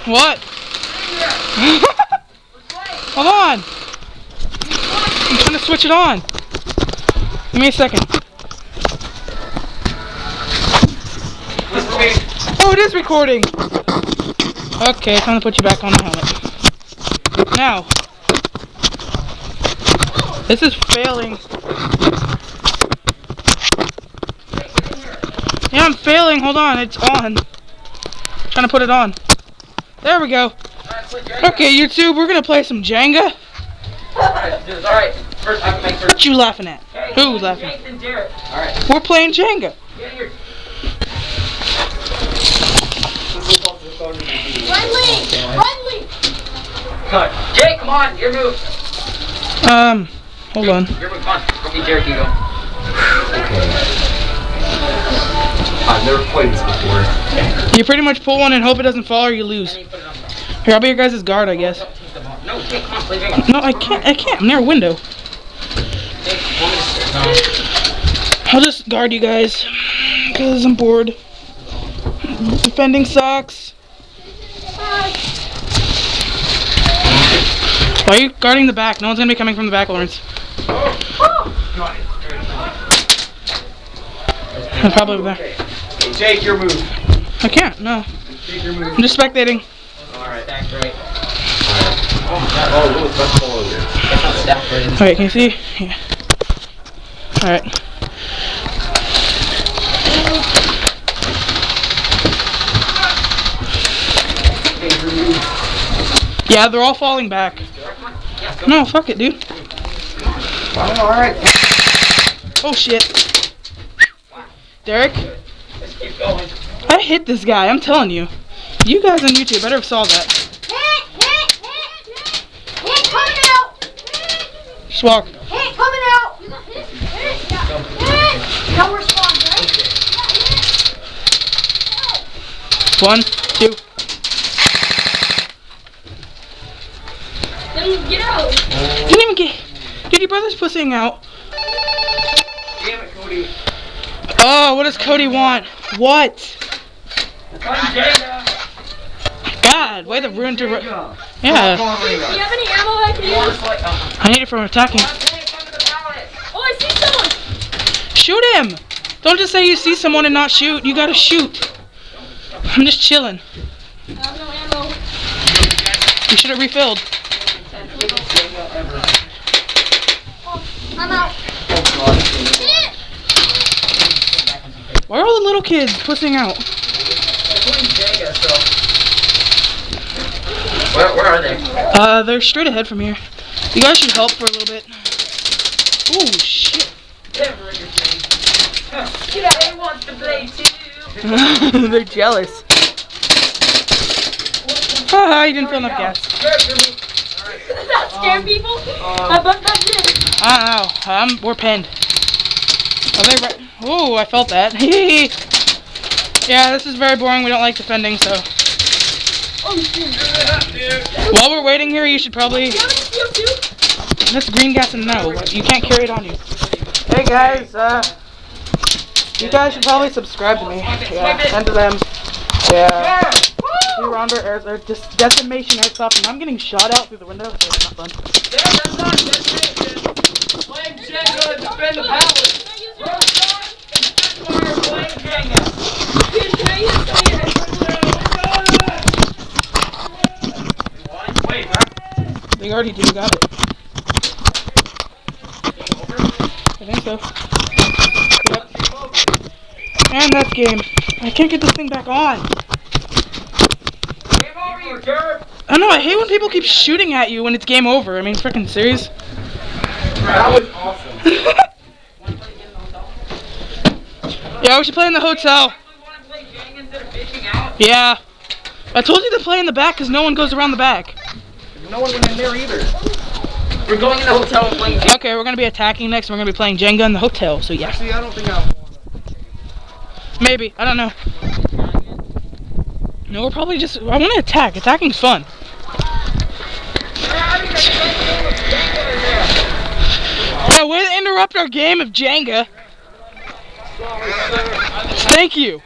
What? Hold on. I'm trying to switch it on. Give me a second. Oh, it is recording. Okay, time to put you back on the helmet. Now. This is failing. Yeah, I'm failing. Hold on, it's on. Trying to put it on. There we go. Okay, YouTube, we're gonna play some Jenga. Alright, first I can make What you laughing at? Who's laughing? Alright. We're playing Jenga. Friendly! Jake, come on, your move. Hold on. Your move, come on. Go be Derek, you go. I've never played this before. You pretty much pull one and hope it doesn't fall or you lose. Here, I'll be your guys' guard, I guess. No, Jake, come on, play Jenga. No, I can't. I'm near a window. I'll just guard you guys because I'm bored. Defending sucks. Why are you guarding the back? No one's gonna be coming from the back, Lawrence. I'm probably over there. Hey, Jake, your move. I can't, no. Jake, your move. I'm just spectating. Alright, that's right. Oh, that's all over. It's not stacked right in. Alright, can you see? Yeah. Alright. Yeah, they're all falling back. No, fuck it, dude. Alright. Oh shit. Derek? Let's keep going. I hit this guy, I'm telling you. You guys on YouTube better have saw that. Hit coming out! Just walk. Hit coming out! No response, right? 1, 2. Get out! Didn't even get. Dude, your brother's pussying out. Damn it, Cody. Oh, what does Cody want? What? God, way to ruin to. Yeah. Do you have any ammo I can use? I need it from attacking. Oh, I see someone! Shoot him! Don't just say you see someone and not shoot. You gotta shoot. I'm just chilling. I have no ammo. You should have refilled. Oh, I'm out. Why are all the little kids pussing out? Where are they? They're straight ahead from here. You guys should help for a little bit. Oh shit. They want to play too. They're jealous. Haha, you didn't fill enough gas. Does that scare people? I bet that did. We're pinned. Are they right? Oh, I felt that. Yeah, this is very boring. We don't like defending, so. Oh, shit. While we're waiting here, you should probably. Do you have any CO2? That's green gas and no. You can't carry it on you. Hey guys, you guys should probably subscribe to me. Yeah, send to them. Yeah. We were under just Decimation Airsoft, and I'm getting shot out through the window, so it's not fun. That's not Decimation. Playing Jenga, defend the palace. Playing Jenga. Wait, They already do, got it. I think so. Yep. And that's game. I can't get this thing back on. Game over, you jerk. I know, I hate when people keep shooting at you when it's game over. I mean, freaking serious. That was awesome. Yeah, we should play in the hotel. Yeah. I told you to play in the back because no one goes around the back. No one went in there either. We're going in the hotel and playing Jenga. Okay, we're going to be attacking next. We're going to be playing Jenga in the hotel, so yeah. Actually, I don't think I'll. Maybe. I don't know. No, we're probably just. I want to attack. Attacking's fun. Yeah, way to interrupt our game of Jenga. Thank you.